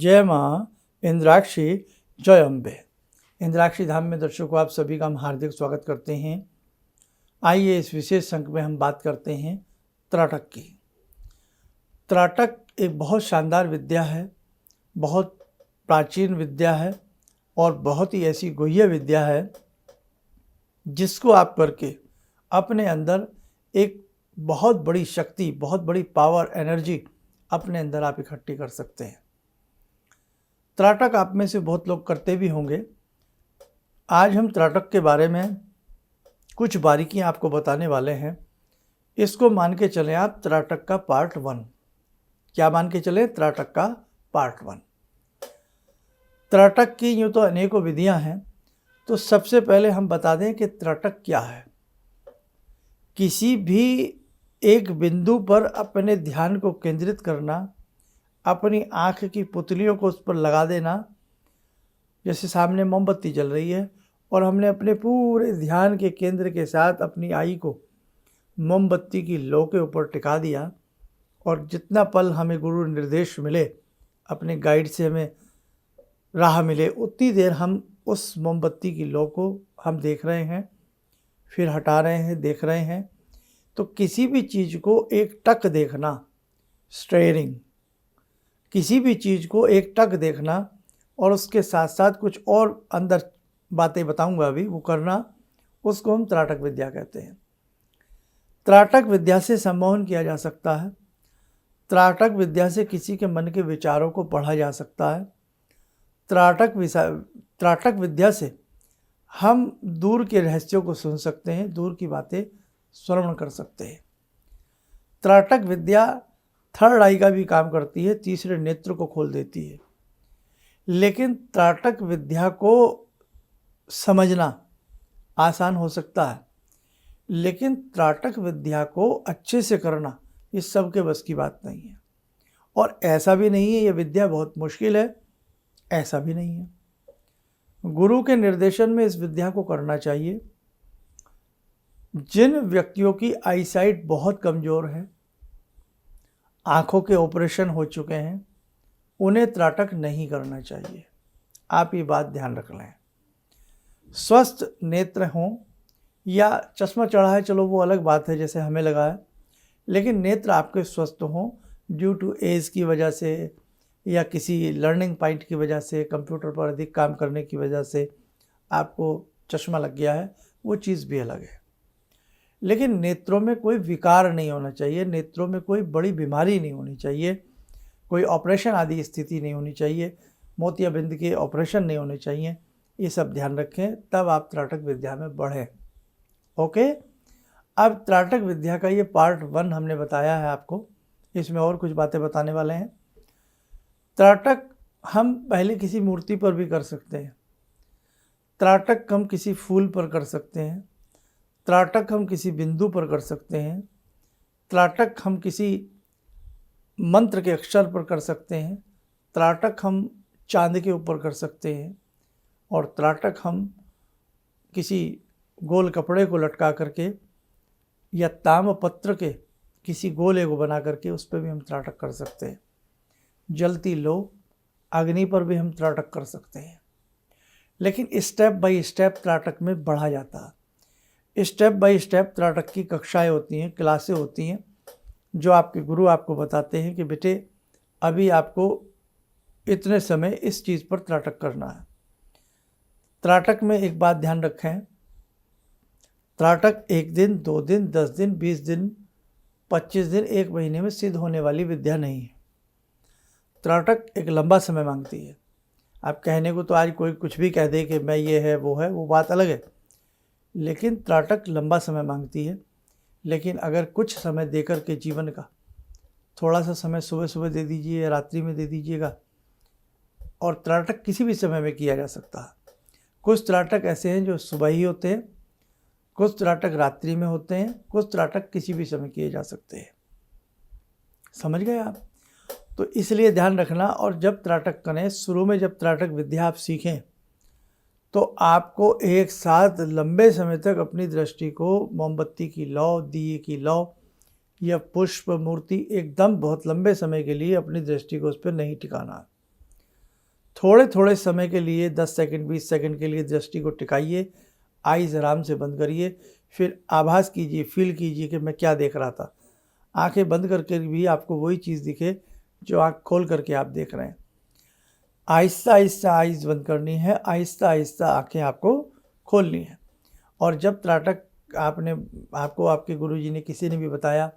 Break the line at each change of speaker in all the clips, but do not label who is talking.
जय माँ इंद्राक्षी, जय अम्बे। इंद्राक्षी धाम में दर्शकों आप सभी का हम हार्दिक स्वागत करते हैं। आइए इस विशेष अंक में हम बात करते हैं त्राटक की। त्राटक एक बहुत शानदार विद्या है, बहुत प्राचीन विद्या है और बहुत ही ऐसी गुह्य विद्या है जिसको आप करके अपने अंदर एक बहुत बड़ी शक्ति, बहुत बड़ी पावर, एनर्जी अपने अंदर आप इकट्ठी कर सकते हैं। त्राटक आप में से बहुत लोग करते भी होंगे। आज हम त्राटक के बारे में कुछ बारीकियां आपको बताने वाले हैं। इसको मान के चलें आप त्राटक का पार्ट 1। क्या मान के चलें? त्राटक का पार्ट 1। त्राटक की यूँ तो अनेकों विधियां हैं, तो सबसे पहले हम बता दें कि त्राटक क्या है। किसी भी एक बिंदु पर अपने ध्यान को केंद्रित करना, अपनी आँख की पुतलियों को उस पर लगा देना। जैसे सामने मोमबत्ती जल रही है और हमने अपने पूरे ध्यान के केंद्र के साथ अपनी आई को मोमबत्ती की लो के ऊपर टिका दिया और जितना पल हमें गुरु निर्देश मिले, अपने गाइड से हमें राह मिले, उतनी देर हम उस मोमबत्ती की लो को हम देख रहे हैं, फिर हटा रहे हैं, देख रहे हैं। तो किसी भी चीज़ को एक टक देखना, स्टेयरिंग, किसी भी चीज़ को एक टक देखना और उसके साथ साथ कुछ और अंदर बातें बताऊंगा अभी, वो करना, उसको हम त्राटक विद्या कहते हैं। त्राटक विद्या से सम्मोहन किया जा सकता है। त्राटक विद्या से किसी के मन के विचारों को पढ़ा जा सकता है। त्राटक विद्या से हम दूर के रहस्यों को सुन सकते हैं, दूर की बातें श्रवण कर सकते हैं। त्राटक विद्या थर्ड आई का भी काम करती है, तीसरे नेत्र को खोल देती है। लेकिन त्राटक विद्या को समझना आसान हो सकता है, लेकिन त्राटक विद्या को अच्छे से करना ये सबके बस की बात नहीं है। और ऐसा भी नहीं है ये विद्या बहुत मुश्किल है, ऐसा भी नहीं है। गुरु के निर्देशन में इस विद्या को करना चाहिए। जिन व्यक्तियों की आईसाइट बहुत कमज़ोर है, आँखों के ऑपरेशन हो चुके हैं, उन्हें त्राटक नहीं करना चाहिए। आप ये बात ध्यान रख लें। स्वस्थ नेत्र हों या चश्मा चढ़ा है, चलो वो अलग बात है, जैसे हमें लगा है, लेकिन नेत्र आपके स्वस्थ हों, ड्यू टू एज की वजह से या किसी लर्निंग पॉइंट की वजह से, कंप्यूटर पर अधिक काम करने की वजह से आपको चश्मा लग गया है, वो चीज़ भी अलग है। लेकिन नेत्रों में कोई विकार नहीं होना चाहिए, नेत्रों में कोई बड़ी बीमारी नहीं होनी चाहिए, कोई ऑपरेशन आदि स्थिति नहीं होनी चाहिए, मोतियाबिंद के ऑपरेशन नहीं होने चाहिए। ये सब ध्यान रखें, तब आप त्राटक विद्या में बढ़ें। ओके, अब त्राटक विद्या का ये पार्ट 1 हमने बताया है आपको, इसमें और कुछ बातें बताने वाले हैं। त्राटक हम पहले किसी मूर्ति पर भी कर सकते हैं, त्राटक हम किसी फूल पर कर सकते हैं, त्राटक हम किसी बिंदु पर कर सकते हैं, त्राटक हम किसी मंत्र के अक्षर पर कर सकते हैं, त्राटक हम चांद के ऊपर कर सकते हैं, और त्राटक हम किसी गोल कपड़े को लटका करके या ताम्रपत्र के किसी गोले को बना करके उस पर भी हम त्राटक कर सकते हैं। जलती लो, अग्नि पर भी हम त्राटक कर सकते हैं। लेकिन स्टेप बाय स्टेप त्राटक में बढ़ा जाता है। स्टेप बाय स्टेप त्राटक की कक्षाएं होती हैं, क्लासें होती हैं, जो आपके गुरु आपको बताते हैं कि बेटे अभी आपको इतने समय इस चीज़ पर त्राटक करना है। त्राटक में एक बात ध्यान रखें, त्राटक 1 दिन, 2 दिन, 10 दिन, 20 दिन, 25 दिन, 1 महीने में सिद्ध होने वाली विद्या नहीं है। त्राटक एक लंबा समय मांगती है। आप कहने को तो आज कोई कुछ भी कह दे कि मैं ये है, वो बात अलग है, लेकिन त्राटक लंबा समय मांगती है। लेकिन अगर कुछ समय देकर के जीवन का थोड़ा सा समय सुबह सुबह दे दीजिए या रात्रि में दे दीजिएगा, और त्राटक किसी भी समय में किया जा सकता है। कुछ त्राटक ऐसे हैं जो सुबह ही होते हैं, कुछ त्राटक रात्रि में होते हैं, कुछ त्राटक किसी भी समय किए जा सकते हैं। समझ गए आप? तो इसलिए ध्यान रखना। और जब त्राटक करें, शुरू में जब त्राटक विद्या आप सीखें, तो आपको एक साथ लंबे समय तक अपनी दृष्टि को मोमबत्ती की लौ, दिए की लौ या पुष्प मूर्ति एकदम बहुत लंबे समय के लिए अपनी दृष्टि को उस पर नहीं टिकाना। थोड़े थोड़े समय के लिए 10 सेकंड 20 सेकंड के लिए दृष्टि को टिकाइए, आइज़ आराम से बंद करिए, फिर आभास कीजिए, फील कीजिए कि मैं क्या देख रहा था। आंखें बंद करके भी आपको वही चीज़ दिखे जो आँख खोल करके आप देख रहे हैं। आहिस्ता आहिस्ता आइज़ बंद करनी है, आहिस्ता आहिस्ता आंखें आपको खोलनी है। और जब त्राटक आपको आपके गुरुजी ने किसी ने भी बताया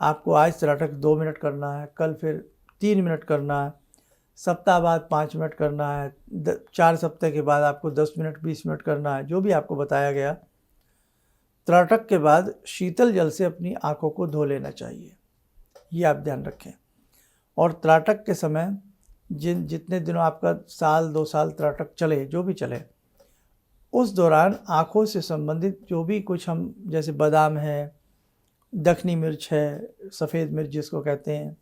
आपको आज त्राटक 2 मिनट करना है, कल फिर 3 मिनट करना है, सप्ताह बाद 5 मिनट करना है, 4 सप्ताह के बाद आपको 10 मिनट 20 मिनट करना है, जो भी आपको बताया गया, त्राटक के बाद शीतल जल से अपनी आंखों को धो लेना चाहिए। ये आप ध्यान रखें। और त्राटक के समय जितने दिनों आपका साल 2 साल त्राटक चले, जो भी चले, उस दौरान आँखों से संबंधित जो भी कुछ हम, जैसे बादाम है, दखनी मिर्च है, सफ़ेद मिर्च जिसको कहते हैं,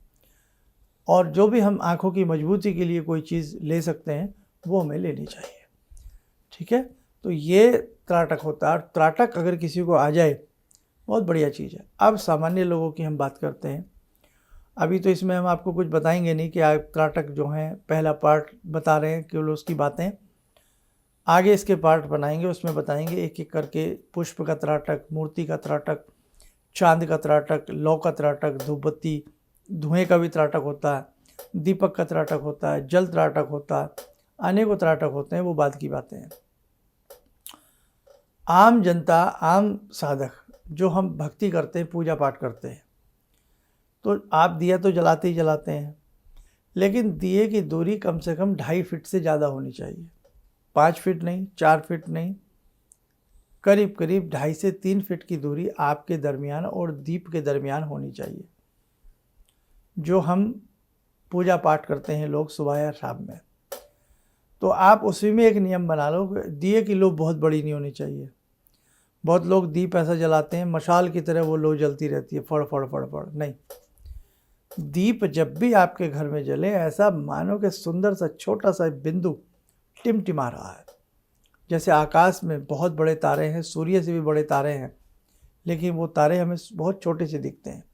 और जो भी हम आँखों की मजबूती के लिए कोई चीज़ ले सकते हैं वो हमें लेनी चाहिए। ठीक है, तो ये त्राटक होता है। और त्राटक अगर किसी को आ जाए बहुत बढ़िया चीज़ है। अब सामान्य लोगों की हम बात करते हैं। अभी तो इसमें हम आपको कुछ बताएंगे नहीं कि आप त्राटक जो हैं, पहला पार्ट बता रहे हैं केवल उसकी बातें, आगे इसके पार्ट बनाएंगे, उसमें बताएंगे एक एक करके। पुष्प का त्राटक, मूर्ति का त्राटक, चांद का त्राटक, लौ का त्राटक, धूपबत्ती धुएं का भी त्राटक होता है, दीपक का त्राटक होता है, जल त्राटक होता है, अनेकों त्राटक होते हैं, वो बात की बातें हैं। आम जनता, आम साधक जो हम भक्ति करते हैं, पूजा पाठ करते हैं, तो आप दिया तो जलाते ही जलाते हैं, लेकिन दिए की दूरी कम से कम 2.5 फीट से ज़्यादा होनी चाहिए। 5 फीट नहीं, 4 फीट नहीं, करीब करीब 2.5 से 3 फीट की दूरी आपके दरमियान और दीप के दरमियान होनी चाहिए, जो हम पूजा पाठ करते हैं लोग सुबह या शाम में। तो आप उसी में एक नियम बना लो, दिए की लो बहुत बड़ी नहीं होनी चाहिए। बहुत लोग दीप ऐसा जलाते हैं मशाल की तरह, वो लो जलती रहती है, फड़ फड़ फड़ फड़। नहीं, दीप जब भी आपके घर में जले, ऐसा मानो कि सुंदर सा छोटा सा बिंदु टिमटिमा रहा है। जैसे आकाश में बहुत बड़े तारे हैं, सूर्य से भी बड़े तारे हैं, लेकिन वो तारे हमें बहुत छोटे से दिखते हैं।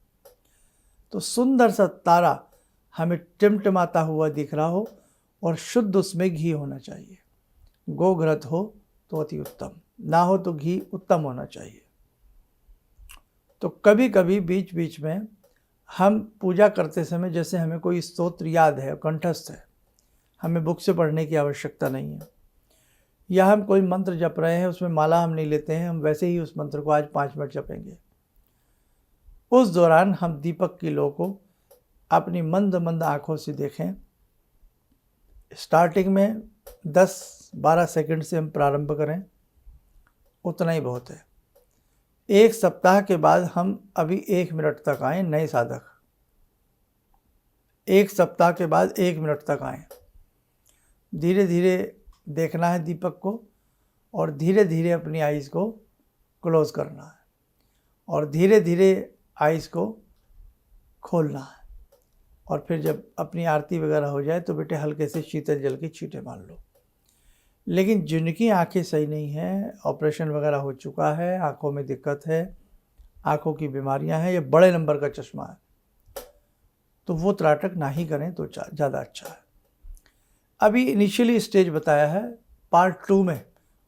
तो सुंदर सा तारा हमें टिमटिमाता हुआ दिख रहा हो और शुद्ध उसमें घी होना चाहिए। गोघृत हो तो अति उत्तम, ना हो तो घी उत्तम होना चाहिए। तो कभी कभी बीच बीच में हम पूजा करते समय, जैसे हमें कोई स्तोत्र याद है, कंठस्थ है, हमें बुक से पढ़ने की आवश्यकता नहीं है, या हम कोई मंत्र जप रहे हैं, उसमें माला हम नहीं लेते हैं, हम वैसे ही उस मंत्र को आज 5 मिनट जपेंगे। उस दौरान हम दीपक की लो को अपनी मंद मंद आँखों से देखें। स्टार्टिंग में 10-12 सेकंड से हम प्रारंभ करें, उतना ही बहुत है। 1 सप्ताह के बाद हम अभी 1 मिनट तक आएँ। नए साधक 1 सप्ताह के बाद 1 मिनट तक आएँ। धीरे धीरे देखना है दीपक को, और धीरे धीरे अपनी आइज़ को क्लोज़ करना है, और धीरे धीरे आइज़ को खोलना है। और फिर जब अपनी आरती वगैरह हो जाए तो बेटे हल्के से शीतल जल की छींटे मार लो। लेकिन जिनकी आंखें सही नहीं हैं, ऑपरेशन वगैरह हो चुका है, आंखों में दिक्कत है, आंखों की बीमारियां हैं, या बड़े नंबर का चश्मा है, तो वो त्राटक ना ही करें तो ज़्यादा अच्छा है। अभी इनिशियली स्टेज बताया है, पार्ट 2 में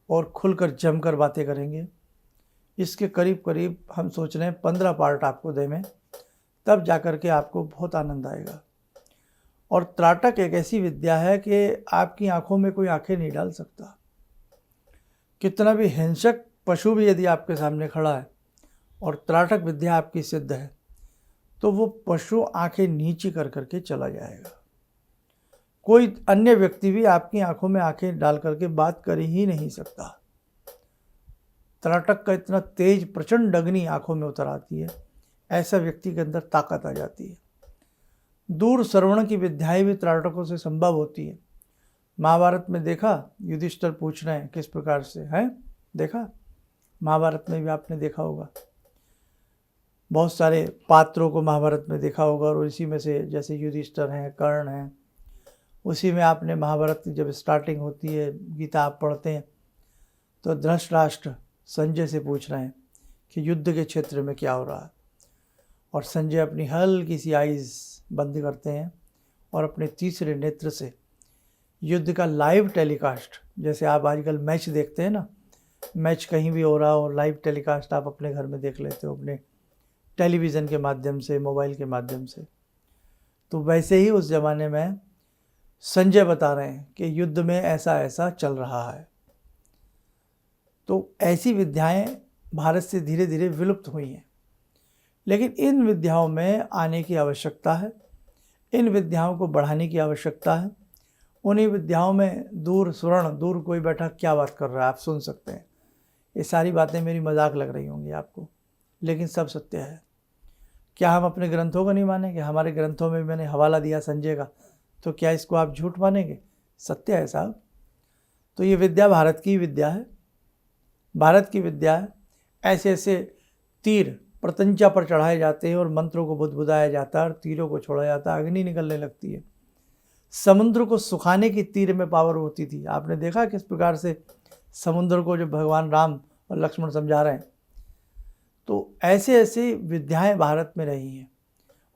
और खुलकर जमकर बातें करेंगे। इसके करीब करीब हम सोच रहे हैं 15 पार्ट आपको दे में, तब जाकर के आपको बहुत आनंद आएगा। और त्राटक एक ऐसी विद्या है कि आपकी आंखों में कोई आंखें नहीं डाल सकता। कितना भी हिंसक पशु भी यदि आपके सामने खड़ा है और त्राटक विद्या आपकी सिद्ध है, तो वो पशु आंखें नीची कर करके चला जाएगा। कोई अन्य व्यक्ति भी आपकी आंखों में आंखें डाल करके बात कर ही नहीं सकता। त्राटक का इतना तेज प्रचंड अग्नि आंखों में उतर आती है, ऐसा व्यक्ति के अंदर ताकत आ जाती है। दूर श्रवण की विद्याएं भी त्राटकों से संभव होती है। महाभारत में देखा, युधिष्ठिर पूछ रहे हैं किस प्रकार से है, देखा महाभारत में भी आपने देखा होगा, बहुत सारे पात्रों को महाभारत में देखा होगा, और इसी में से जैसे युधिष्ठिर हैं, कर्ण हैं, उसी में आपने महाभारत की जब स्टार्टिंग होती है, गीता आप पढ़ते हैं, तो धृतराष्ट्र संजय से पूछ रहे हैं कि युद्ध के क्षेत्र में क्या हो रहा है, और संजय अपनी हल्की सी आइज़ बंद करते हैं और अपने तीसरे नेत्र से युद्ध का लाइव टेलीकास्ट, जैसे आप आजकल मैच देखते हैं ना, मैच कहीं भी हो रहा हो, लाइव टेलीकास्ट आप अपने घर में देख लेते हो, अपने टेलीविज़न के माध्यम से, मोबाइल के माध्यम से। तो वैसे ही उस ज़माने में संजय बता रहे हैं कि युद्ध में ऐसा ऐसा चल रहा है। तो ऐसी विद्याएं भारत से धीरे धीरे विलुप्त हुई हैं, लेकिन इन विद्याओं में आने की आवश्यकता है, इन विद्याओं को बढ़ाने की आवश्यकता है। उन्हीं विद्याओं में दूर स्वर्ण, दूर कोई बैठा क्या बात कर रहा है, आप सुन सकते हैं। ये सारी बातें मेरी मजाक लग रही होंगी आपको, लेकिन सब सत्य है। क्या हम अपने ग्रंथों को नहीं मानेंगे? हमारे ग्रंथों में मैंने हवाला दिया संजय का, तो क्या इसको आप झूठ मानेंगे? सत्य है साहब। तो ये विद्या भारत की विद्या है, भारत की विद्या है। ऐसे ऐसे तीर प्रत्यंचा पर चढ़ाए जाते हैं और मंत्रों को बुदबुदाया जाता है और तीरों को छोड़ा जाता है, अग्नि निकलने लगती है। समुद्र को सुखाने की तीर में पावर होती थी। आपने देखा किस प्रकार से समुद्र को जो भगवान राम और लक्ष्मण समझा रहे हैं। तो ऐसे ऐसे विद्याएं भारत में रही हैं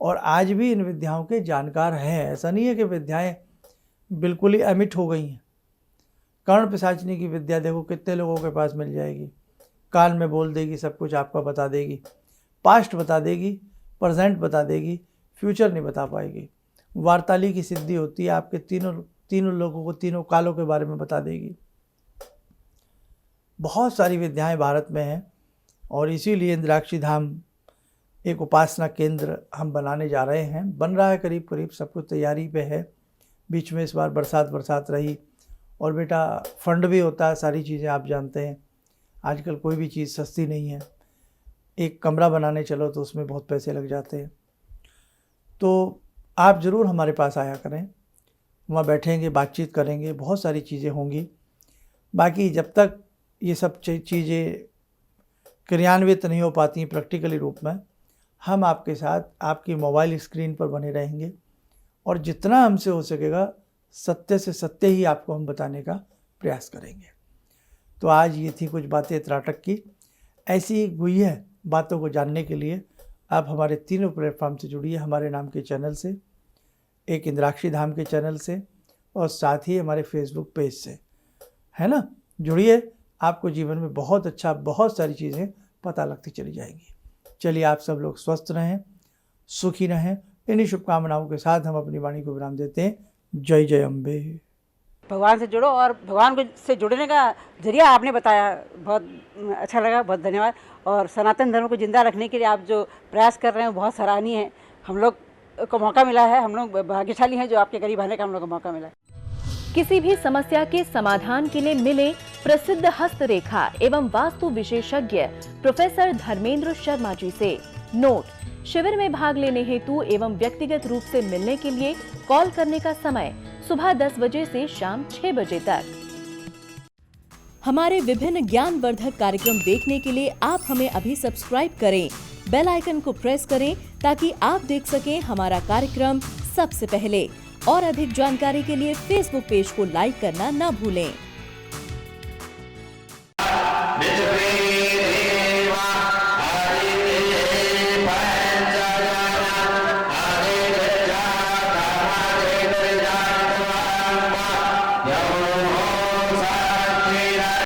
और आज भी इन विद्याओं के जानकार हैं। ऐसा नहीं है कि विद्याएं बिल्कुल ही अमिट हो गई हैं। कर्ण पिशाचिनी की विद्या देखो कितने लोगों के पास मिल जाएगी, काल में बोल देगी, सब कुछ आपका बता देगी, पास्ट बता देगी, प्रेजेंट बता देगी, फ्यूचर नहीं बता पाएगी। वार्ताली की सिद्धि होती है, आपके तीनों लोगों को तीनों कालों के बारे में बता देगी। बहुत सारी विद्याएं भारत में हैं और इसीलिए इंद्राक्षी धाम एक उपासना केंद्र हम बनाने जा रहे हैं। बन रहा है, करीब करीब सब कुछ तैयारी पे है। बीच में इस बार बरसात रही और बेटा फंड भी होता है, सारी चीज़ें आप जानते हैं, आजकल कोई भी चीज़ सस्ती नहीं है। एक कमरा बनाने चलो तो उसमें बहुत पैसे लग जाते हैं। तो आप ज़रूर हमारे पास आया करें, वहाँ बैठेंगे, बातचीत करेंगे, बहुत सारी चीज़ें होंगी। बाकी जब तक ये सब चीज़ें क्रियान्वित नहीं हो पाती प्रैक्टिकली रूप में, हम आपके साथ आपकी मोबाइल स्क्रीन पर बने रहेंगे और जितना हमसे हो सकेगा सत्य से सत्य ही आपको हम बताने का प्रयास करेंगे। तो आज ये थी कुछ बातें त्राटक की। ऐसी गुह्य बातों को जानने के लिए आप हमारे तीनों प्लेटफॉर्म से जुड़िए, हमारे नाम के चैनल से, एक इंद्राक्षी धाम के चैनल से और साथ ही हमारे फेसबुक पेज से, है ना। जुड़िए, आपको जीवन में बहुत अच्छा, बहुत सारी चीज़ें पता लगती चली जाएंगी। चलिए, आप सब लोग स्वस्थ रहें, सुखी रहें। इन्हीं शुभकामनाओं के साथ हम अपनी वाणी को विराम देते हैं। जय जय अम्बे।
भगवान से जुड़ो और भगवान से जुड़ने का जरिया आपने बताया, बहुत अच्छा लगा, बहुत धन्यवाद। और सनातन धर्म को जिंदा रखने के लिए आप जो प्रयास कर रहे हैं बहुत सराहनीय है। हम लोग को मौका मिला है, हम लोग भाग्यशाली हैं जो आपके करीब आने का हम लोग को मौका मिला।
किसी भी समस्या के समाधान के लिए मिले प्रसिद्ध हस्तरेखा एवं वास्तु विशेषज्ञ प्रोफेसर धर्मेंद्र शर्मा जी से। नोट: शिविर में भाग लेने हेतु एवं व्यक्तिगत रूप से मिलने के लिए कॉल करने का समय सुबह 10 बजे से शाम 6 बजे तक। हमारे विभिन्न ज्ञानवर्धक कार्यक्रम देखने के लिए आप हमें अभी सब्सक्राइब करें, बेल आइकन को प्रेस करें ताकि आप देख सकें हमारा कार्यक्रम सबसे पहले। और अधिक जानकारी के लिए फेसबुक पेज को लाइक करना न भूलें।